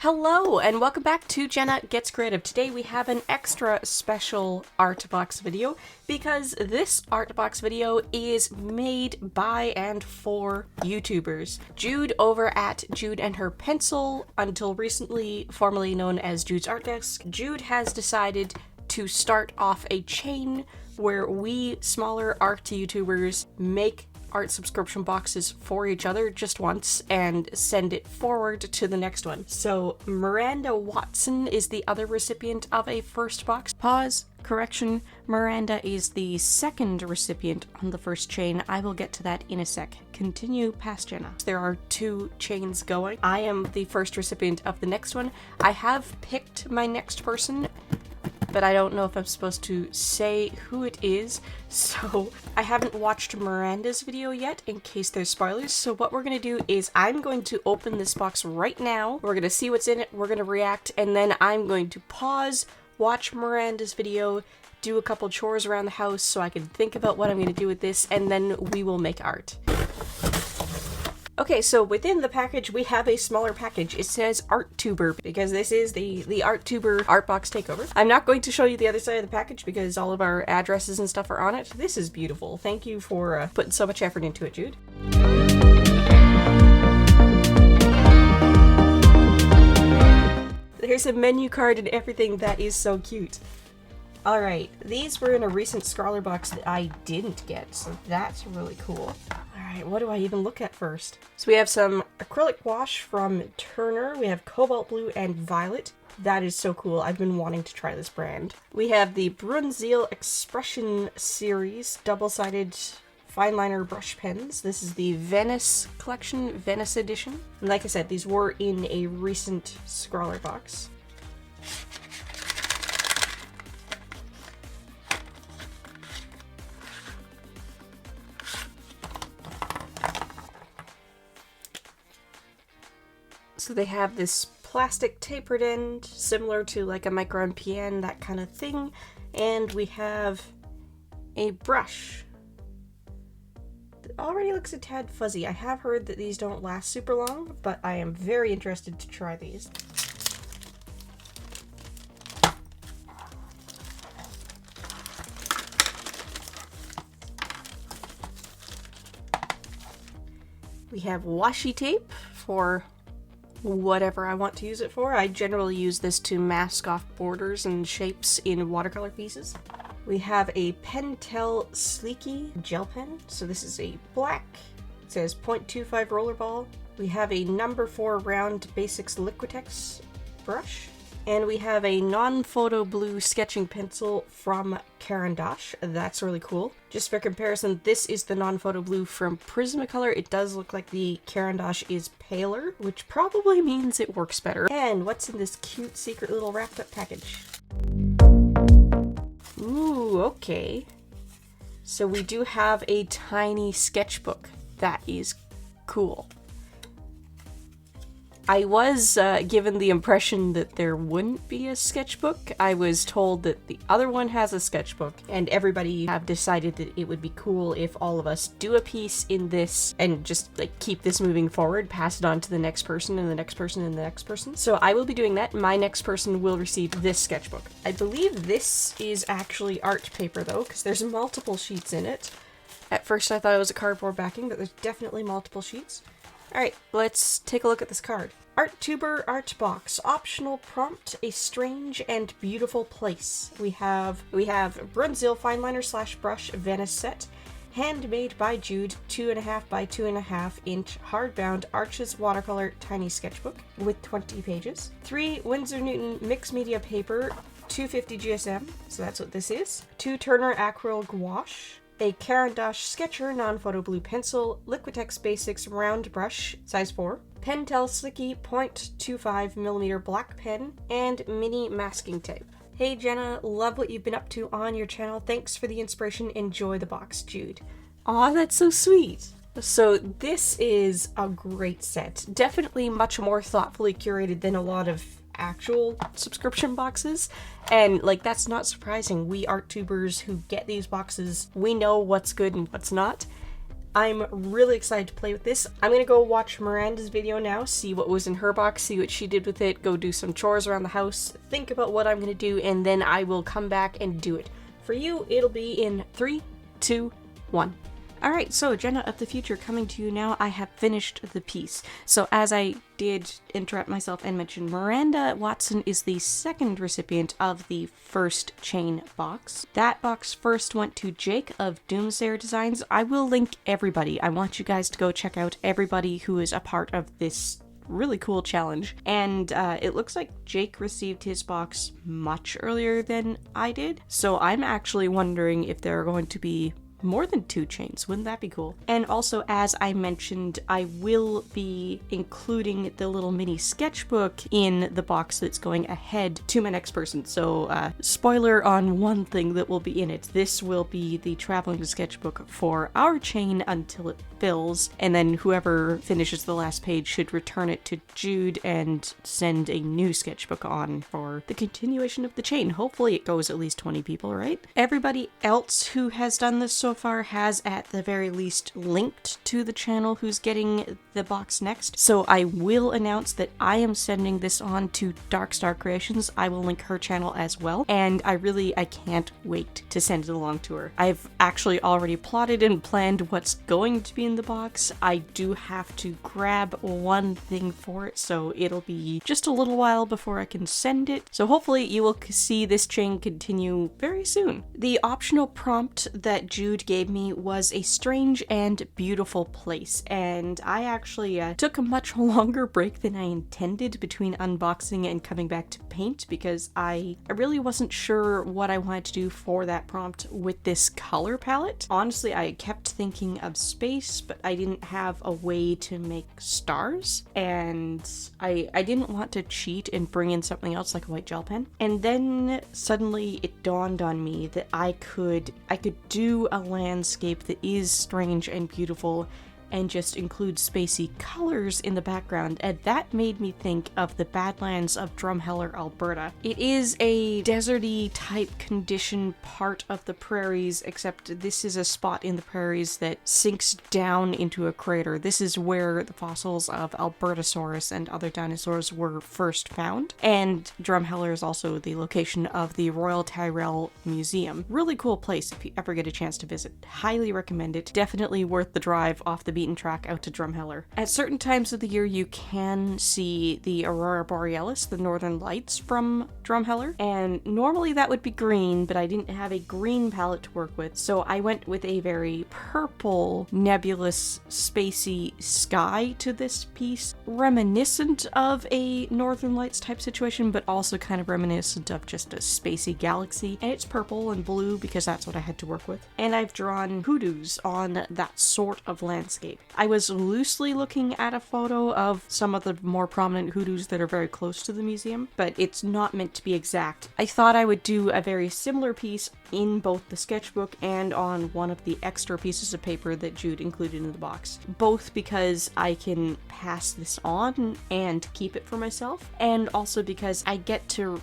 Hello and welcome back to Jenna Gets Creative. Today we have an extra special art box video because this art box video is made by and for YouTubers. Jude over at Jude and Her Pencil, until recently formerly known as Jude's Artdesk, Jude has decided to start off a chain where we smaller art YouTubers make art subscription boxes for each other just once and send it forward to the next one. So Miranda Watson is the other recipient of a first box. Pause. Correction. Miranda is the second recipient on the first chain. I will get to that in a sec. Continue past Jenna. There are two chains going. I am the first recipient of the next one. I have picked my next person, but I don't know if I'm supposed to say who it is, so I haven't watched Miranda's video yet in case there's spoilers. So what we're gonna do is I'm going to open this box right now, we're gonna see what's in it, we're gonna react, and then I'm going to pause, watch Miranda's video, do a couple chores around the house so I can think about what I'm gonna do with this, and then we will make art. Okay, so within the package, we have a smaller package. It says ArtTuber because this is the ArtTuber art box takeover. I'm not going to show you the other side of the package because all of our addresses and stuff are on it. This is beautiful. Thank you for putting so much effort into it, Jude. There's a menu card and everything. That is so cute. Alright, these were in a recent Scrawler box that I didn't get, so that's really cool. Alright, what do I even look at first? So we have some acrylic wash from Turner. We have cobalt blue and violet. That is so cool. I've been wanting to try this brand. We have the Brunzil Expression series, double-sided fine liner brush pens. This is the Venice collection, Venice edition. And like I said, these were in a recent Scrawler box. So they have this plastic tapered end, similar to like a micron PN, that kind of thing. And we have a brush. It already looks a tad fuzzy. I have heard that these don't last super long, but I am very interested to try these. We have washi tape for whatever I want to use it for. I generally use this to mask off borders and shapes in watercolor pieces. We have a Pentel Sleeky gel pen. So this is a black, it says 0.25 roller ball. We have a number 4 round basics Liquitex brush. And we have a non-photo blue sketching pencil from Carandash. That's really cool. Just for comparison, this is the non-photo blue from Prismacolor. It does look like the Carandash is paler, which probably means it works better. And what's in this cute secret little wrapped up package? Ooh, okay. So we do have a tiny sketchbook. That is cool. I was given the impression that there wouldn't be a sketchbook. I was told that the other one has a sketchbook, and everybody have decided that it would be cool if all of us do a piece in this and just like keep this moving forward, pass it on to the next person and the next person and the next person. So I will be doing that. My next person will receive this sketchbook. I believe this is actually art paper though, because there's multiple sheets in it. At first I thought it was a cardboard backing, but there's definitely multiple sheets. Alright, let's take a look at this card. ArtTuber Art Box. Optional prompt, a strange and beautiful place. We have Brunzil fine liner / brush Venice set. Handmade by Jude, 2.5 by 2.5 inch hardbound Arches watercolor tiny sketchbook with 20 pages. 3 Winsor Newton mixed media paper, 250 GSM, so that's what this is. 2 Turner acrylic gouache. A Carandash Sketcher non-photo blue pencil, Liquitex Basics round brush, size 4, Pentel Slicky 0.25mm black pen, and mini masking tape. Hey Jenna, love what you've been up to on your channel. Thanks for the inspiration. Enjoy the box, Jude. Aw, that's so sweet. So this is a great set. Definitely much more thoughtfully curated than a lot of actual subscription boxes, and like that's not surprising. We ArtTubers who get these boxes, we know what's good and what's not. I'm really excited to play with this. I'm gonna go watch Miranda's video now, see what was in her box, see what she did with it, go do some chores around the house, think about what I'm gonna do, and then I will come back and do it. For you, it'll be in 3, 2, 1. Alright, so Jenna of the future coming to you now. I have finished the piece. So as I did interrupt myself and mention, Miranda Watson is the second recipient of the first chain box. That box first went to Jake of Doomsayer Designs. I will link everybody. I want you guys to go check out everybody who is a part of this really cool challenge. And it looks like Jake received his box much earlier than I did. So I'm actually wondering if there are going to be more than 2 chains. Wouldn't that be cool? And also, as I mentioned, I will be including the little mini sketchbook in the box that's going ahead to my next person. So, spoiler on one thing that will be in it. This will be the traveling sketchbook for our chain until it fills, and then whoever finishes the last page should return it to Jude and send a new sketchbook on for the continuation of the chain. Hopefully it goes at least 20 people, right? Everybody else who has done this so far has at the very least linked to the channel who's getting the box next. So I will announce that I am sending this on to Darkstar Creations. I will link her channel as well, and I can't wait to send it along to her. I've actually already plotted and planned what's going to be in the box. I do have to grab one thing for it, so it'll be just a little while before I can send it. So hopefully you will see this chain continue very soon. The optional prompt that Jude gave me was a strange and beautiful place, and I actually took a much longer break than I intended between unboxing and coming back to paint, because I really wasn't sure what I wanted to do for that prompt with this color palette. Honestly, I kept thinking of space, but I didn't have a way to make stars, and I didn't want to cheat and bring in something else like a white gel pen. And then suddenly it dawned on me that I could do a landscape that is strange and beautiful and just include spacey colors in the background, and that made me think of the Badlands of Drumheller, Alberta. It is a deserty type condition part of the prairies, except this is a spot in the prairies that sinks down into a crater. This is where the fossils of Albertosaurus and other dinosaurs were first found, and Drumheller is also the location of the Royal Tyrrell Museum. Really cool place if you ever get a chance to visit. Highly recommend it. Definitely worth the drive off the beaten track out to Drumheller. At certain times of the year you can see the Aurora Borealis, the northern lights from Drumheller, and normally that would be green, but I didn't have a green palette to work with, so I went with a very purple, nebulous, spacey sky to this piece, reminiscent of a northern lights type situation, but also kind of reminiscent of just a spacey galaxy, and it's purple and blue because that's what I had to work with. And I've drawn hoodoos on that sort of landscape. I was loosely looking at a photo of some of the more prominent hoodoos that are very close to the museum, but it's not meant to be exact. I thought I would do a very similar piece in both the sketchbook and on one of the extra pieces of paper that Jude included in the box. Both because I can pass this on and keep it for myself, and also because I get to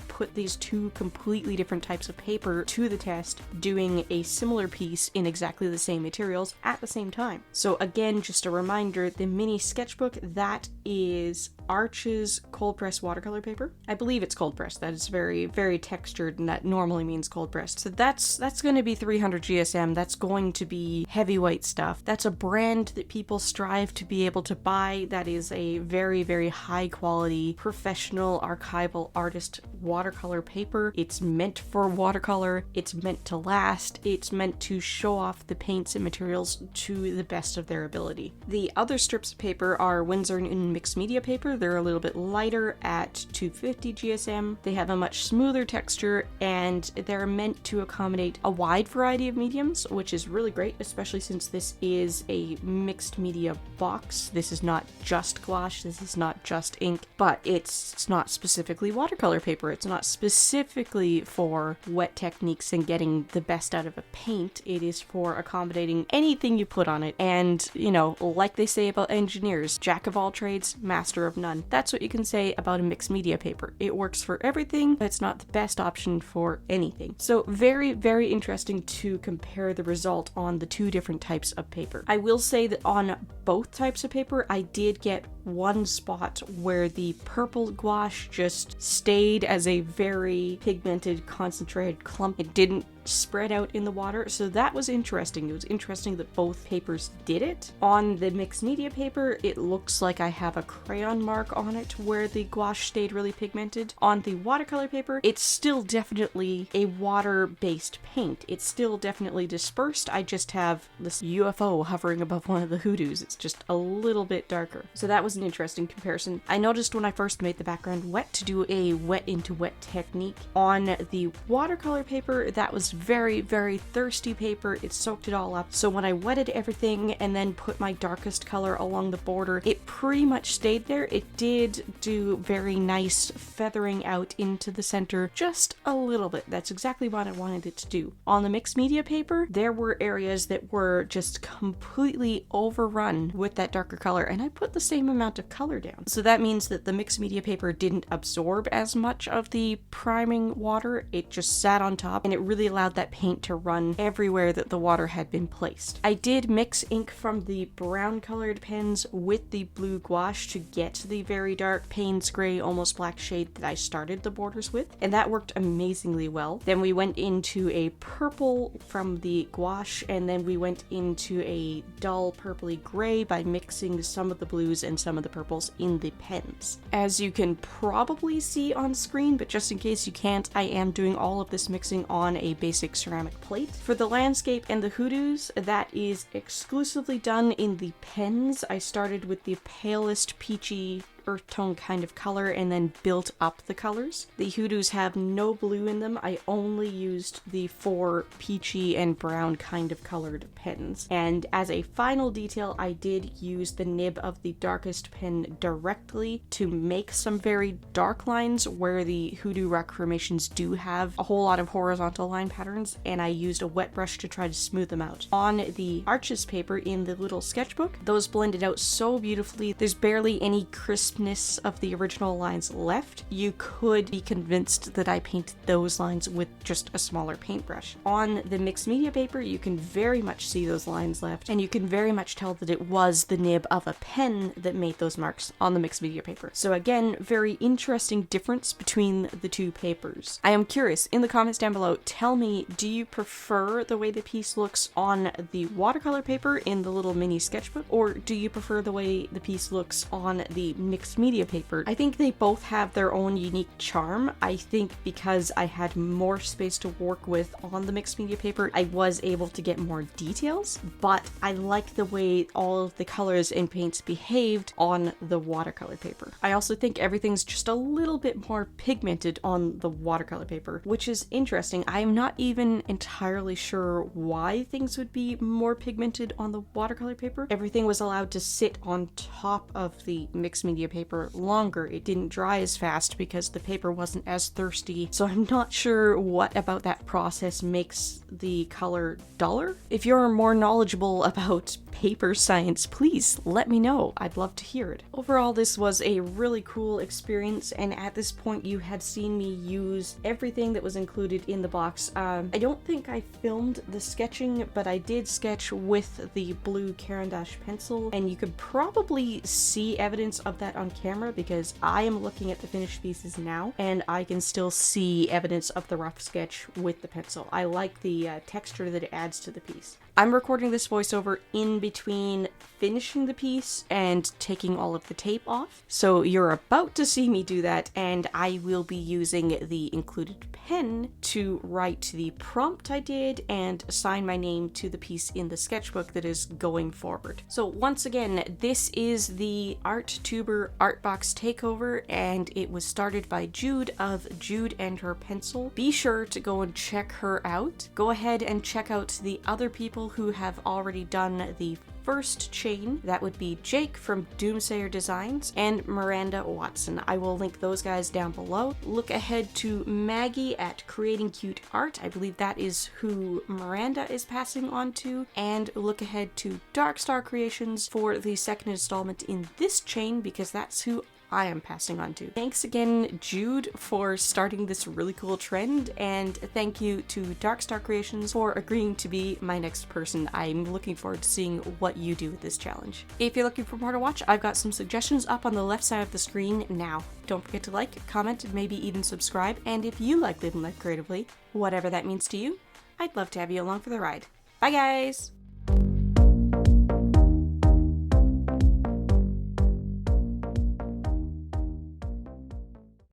put these 2 completely different types of paper to the test, doing a similar piece in exactly the same materials at the same time. So again, just a reminder, the mini sketchbook, that is Arch's cold press watercolor paper. I believe it's cold pressed. That is very, very textured, and that normally means cold pressed. So that's going to be 300 GSM. That's going to be heavyweight stuff. That's a brand that people strive to be able to buy. That is a very, very high quality, professional, archival artist watercolor paper. It's meant for watercolor. It's meant to last. It's meant to show off the paints and materials to the best of their ability. The other strips of paper are Winsor and mixed media paper. They're a little bit lighter at 250 GSM. They have a much smoother texture, and they're meant to accommodate a wide variety of mediums, which is really great, especially since this is a mixed media box. This is not just gouache, this is not just ink, but it's not specifically watercolor paper. paper. It's not specifically for wet techniques and getting the best out of a paint. It is for accommodating anything you put on it. And, you know, like they say about engineers, jack of all trades, master of none. That's what you can say about a mixed media paper. It works for everything, but it's not the best option for anything. So very, very interesting to compare the result on the two different types of paper. I will say that on both types of paper, I did get one spot where the purple gouache just stayed as a very pigmented, concentrated clump. It didn't spread out in the water, so that was interesting. It was interesting that both papers did it. On the mixed media paper, it looks like I have a crayon mark on it where the gouache stayed really pigmented. On the watercolor paper, it's still definitely a water-based paint. It's still definitely dispersed. I just have this UFO hovering above one of the hoodoos. It's just a little bit darker. So that was an interesting comparison. I noticed when I first made the background wet to do a wet into wet technique. On the watercolor paper, that was very, very thirsty paper. It soaked it all up. So when I wetted everything and then put my darkest color along the border, it pretty much stayed there. It did do very nice feathering out into the center just a little bit. That's exactly what I wanted it to do. On the mixed media paper, there were areas that were just completely overrun with that darker color, and I put the same amount of color down. So that means that the mixed media paper didn't absorb as much of the priming water. It just sat on top, and it really allowed that paint to run everywhere that the water had been placed. I did mix ink from the brown colored pens with the blue gouache to get the very dark Payne's gray, almost black shade that I started the borders with, and that worked amazingly well. Then we went into a purple from the gouache, and then we went into a dull purpley gray by mixing some of the blues and some of the purples in the pens. As you can probably see on screen, but just in case you can't, I am doing all of this mixing on a basic ceramic plate. For the landscape and the hoodoos, that is exclusively done in the pens. I started with the palest peachy earth tone kind of color and then built up the colors. The hoodoos have no blue in them. I only used the 4 peachy and brown kind of colored pens. And as a final detail, I did use the nib of the darkest pen directly to make some very dark lines where the hoodoo rock formations do have a whole lot of horizontal line patterns, and I used a wet brush to try to smooth them out. On the arches paper in the little sketchbook, those blended out so beautifully. There's barely any crispness of the original lines left. You could be convinced that I painted those lines with just a smaller paintbrush. On the mixed media paper, you can very much see those lines left, and you can very much tell that it was the nib of a pen that made those marks on the mixed media paper. So again, very interesting difference between the two papers. I am curious, in the comments down below, tell me, do you prefer the way the piece looks on the watercolor paper in the little mini sketchbook, or do you prefer the way the piece looks on the mixed media paper? I think they both have their own unique charm. I think because I had more space to work with on the mixed media paper, I was able to get more details, but I like the way all of the colors and paints behaved on the watercolor paper. I also think everything's just a little bit more pigmented on the watercolor paper, which is interesting. I'm not even entirely sure why things would be more pigmented on the watercolor paper. Everything was allowed to sit on top of the mixed media paper longer. It didn't dry as fast because the paper wasn't as thirsty, so I'm not sure what about that process makes the color duller. If you're more knowledgeable about paper science, please let me know. I'd love to hear it. Overall, this was a really cool experience, and at this point you had seen me use everything that was included in the box. I don't think I filmed the sketching, but I did sketch with the blue Caran d'Ache pencil, and you could probably see evidence of that on camera because I am looking at the finished pieces now, and I can still see evidence of the rough sketch with the pencil. I like the texture that it adds to the piece. I'm recording this voiceover in between finishing the piece and taking all of the tape off, so you're about to see me do that, and I will be using the included pen to write the prompt I did and assign my name to the piece in the sketchbook that is going forward. So once again, this is the ArtTuber art box takeover, and it was started by Jude of Jude and Her Pencil. Be sure to go and check her out. Go ahead and check out the other people who have already done the first chain, that would be Jake from Doomsayer Designs and Miranda Watson. I will link those guys down below. Look ahead to Maggie at Creating Cute Art. I believe that is who Miranda is passing on to. And look ahead to Darkstar Creations for the second installment in this chain, because that's who I am passing on to. Thanks again, Jude, for starting this really cool trend, and thank you to Darkstar Creations for agreeing to be my next person. I'm looking forward to seeing what you do with this challenge. If you're looking for more to watch, I've got some suggestions up on the left side of the screen now. Don't forget to like, comment, and maybe even subscribe, and if you like living life creatively, whatever that means to you, I'd love to have you along for the ride. Bye guys!